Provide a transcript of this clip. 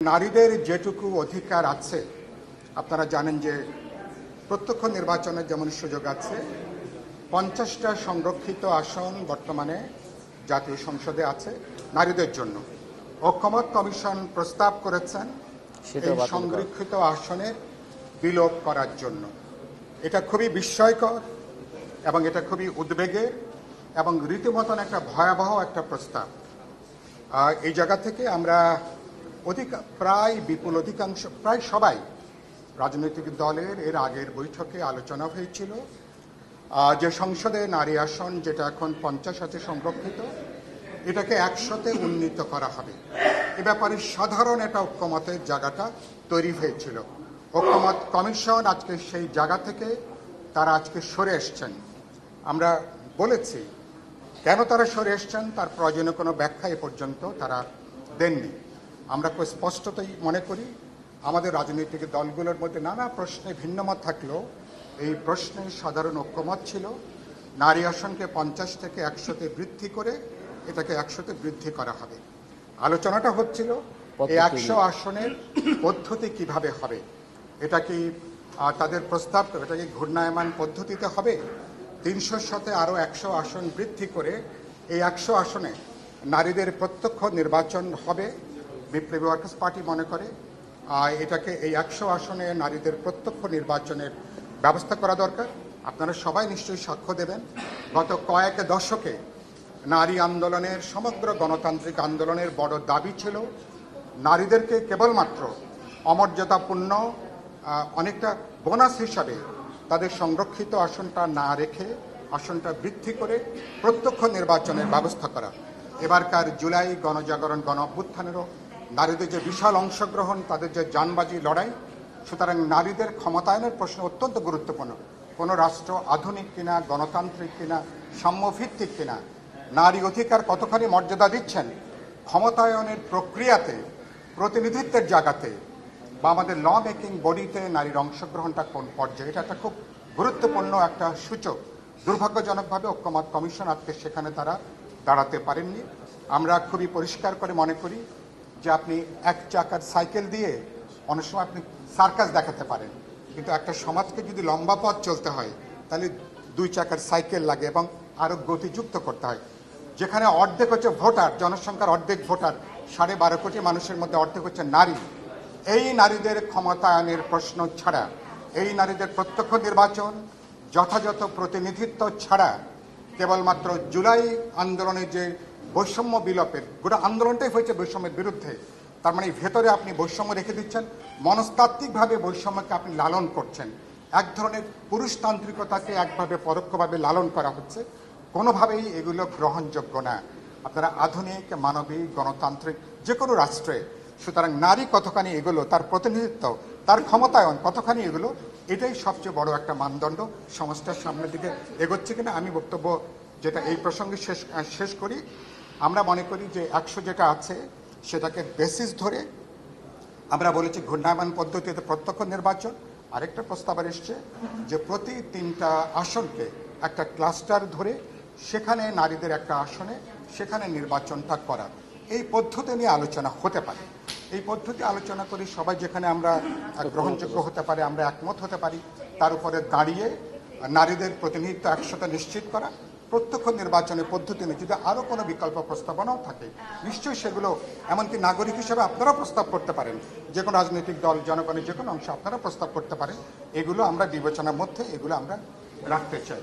নারীদের যেটুকু অধিকার আছে, আপনারা জানেন যে প্রত্যক্ষ নির্বাচনের যেমন সুযোগ আছে, 50টা সংরক্ষিত আসন বর্তমানে জাতীয় সংসদে আছে নারীদের জন্য। ঐকমত্য কমিশন প্রস্তাব করেছেন এই সংরক্ষিত আসনের বিলোপ করার জন্য। এটা খুবই বিস্ময়কর এবং এটা খুবই উদ্বেগের এবং রীতিমতন একটা ভয়াবহ একটা প্রস্তাব। এই জায়গা থেকে আমরা প্রায় বিপুল অধিকাংশ, প্রায় সবাই রাজনৈতিক দলের এর আগের বৈঠকে আলোচনা হয়েছিল যে সংসদে নারী আসন যেটা এখন 50 আছে সংরক্ষিত, এটাকে 100-তে উন্নীত করা হবে। এ ব্যাপারে সাধারণ একটা ঐক্যমতের জায়গাটা তৈরি হয়েছিল। ঐক্যমত কমিশন আজকে সেই জায়গা থেকে তারা আজকে সরে এসছেন। আমরা বলেছি কেন তারা সরে এসছেন, তার প্রয়োজনীয় কোনো ব্যাখ্যা এ পর্যন্ত তারা দেননি। আমরা স্পষ্টতই মনে করি আমাদের রাজনৈতিক দলগুলোর মধ্যে নানা প্রশ্নে ভিন্নমত থাকলেও এই প্রশ্নে সাধারণ ঐক্যমত ছিল নারী আসনকে 50 থেকে 100-তে বৃদ্ধি করে এটাকে 100-তে বৃদ্ধি করা হবে। আলোচনাটা হচ্ছিল এই 100 আসনের পদ্ধতি কিভাবে হবে। এটা কি তাদের প্রস্তাব, এটা কি ঘূর্ণায়মান পদ্ধতিতে হবে? 300-র সাথে আরও 100 আসন বৃদ্ধি করে এই 100 আসনে নারীদের প্রত্যক্ষ নির্বাচন হবে। বিপ্লবী ওয়ার্কার্স পার্টি মনে করে এটাকে এই 100 আসনে নারীদের প্রত্যক্ষ নির্বাচনের ব্যবস্থা করা দরকার। আপনারা সবাই নিশ্চয়ই সাক্ষ্য দেবেন, গত কয়েক দশকে নারী আন্দোলনের, সমগ্র গণতান্ত্রিক আন্দোলনের বড় দাবি ছিল নারীদেরকে কেবলমাত্র অমর্যাদাপূর্ণ অনেকটা বোনাস হিসাবে তাদের সংরক্ষিত আসনটা না রেখে আসনটা বৃদ্ধি করে প্রত্যক্ষ নির্বাচনের ব্যবস্থা করা। এবারকার জুলাই গণজাগরণ গণ অভ্যুত্থানেরও নারীদের যে বিশাল অংশগ্রহণ, তাদের যে জানবাজি লড়াই, সুতরাং নারীদের ক্ষমতায়নের প্রশ্ন অত্যন্ত গুরুত্বপূর্ণ। কোনো রাষ্ট্র আধুনিক কিনা, গণতান্ত্রিক কিনা, সাম্যভিত্তিক কিনা, নারী অধিকার কতখানি মর্যাদা দিচ্ছেন, ক্ষমতায়নের প্রক্রিয়াতে, প্রতিনিধিত্বের জায়গাতে বা আমাদের ল মেকিং বডিতে নারীর অংশগ্রহণটা কোন পর্যায়ে, এটা একটা খুব গুরুত্বপূর্ণ একটা সূচক। দুর্ভাগ্যজনকভাবে ঐক্যমত কমিশন আজকে সেখানে তারা দাঁড়াতে পারেননি। আমরা খুবই পরিষ্কার করে মনে করি যে আপনি এক চাকার সাইকেল দিয়ে অনেক সময় আপনি সার্কাস দেখাতে পারেন, কিন্তু একটা সমাজকে যদি লম্বা পথ চলতে হয় তাহলে 2 চাকার সাইকেল লাগে এবং আরও গতিযুক্ত করতে হয়। যেখানে অর্ধেক হচ্ছে ভোটার, জনসংখ্যার অর্ধেক ভোটার, 12.5 কোটি মানুষের মধ্যে অর্ধেক হচ্ছে নারী। এই নারীদের ক্ষমতায়নের প্রশ্ন ছাড়া, এই নারীদের প্রত্যক্ষ নির্বাচন, যথাযথ প্রতিনিধিত্ব ছাড়া কেবলমাত্র জুলাই আন্দোলনের যে বৈষম্য বিলোপের, গোটা আন্দোলনটাই হয়েছে বৈষম্যের বিরুদ্ধে। তার মানে ভেতরে আপনি বৈষম্য রেখে দিচ্ছেন, মনস্তাত্ত্বিকভাবে বৈষম্যকে আপনি লালন করছেন। এক ধরনের পুরুষতান্ত্রিকতাকে একভাবে পরোক্ষভাবে লালন করা হচ্ছে। কোনোভাবেই এগুলো গ্রহণযোগ্য না। আপনারা আধুনিক মানবিক গণতান্ত্রিক যে কোনো রাষ্ট্রে, সুতরাং নারী কতখানি এগুলো, তার প্রতিনিধিত্ব, তার ক্ষমতায়ন কতখানি এগুলো, এটাই সবচেয়ে বড় একটা মানদণ্ড। সমাজটার সামনের দিকে এগোচ্ছে কিনা। আমি বক্তব্য যেটা এই প্রসঙ্গে শেষ করি, আমরা মনে করি যে 100 যেটা আছে সেটাকে বেসিস ধরে আমরা বলেছি ঘূর্ণায়মান পদ্ধতিতে প্রত্যক্ষ নির্বাচন। আরেকটা প্রস্তাব এসছে যে প্রতি 3টা আসনকে একটা ক্লাস্টার ধরে সেখানে নারীদের একটা আসনে সেখানে নির্বাচনটা করা। এই পদ্ধতি নিয়ে আলোচনা হতে পারে। এই পদ্ধতি আলোচনা করি সবাই, যেখানে আমরা গ্রহণযোগ্য হতে পারে, আমরা একমত হতে পারি, তার উপরে দাঁড়িয়ে নারীদের প্রতিনিধিত্ব 100টা নিশ্চিত করা। প্রত্যক্ষ নির্বাচনের পদ্ধতি নিয়ে যদি আরও কোনো বিকল্প প্রস্তাবনাও থাকে নিশ্চয়ই সেগুলো, এমনকি নাগরিক হিসেবে আপনারা প্রস্তাব করতে পারেন, যে কোনো রাজনৈতিক দল, জনগণের যে কোনো অংশ আপনারা প্রস্তাব করতে পারেন। এগুলো আমরা বিবেচনার মধ্যে এগুলো আমরা রাখতে চাই।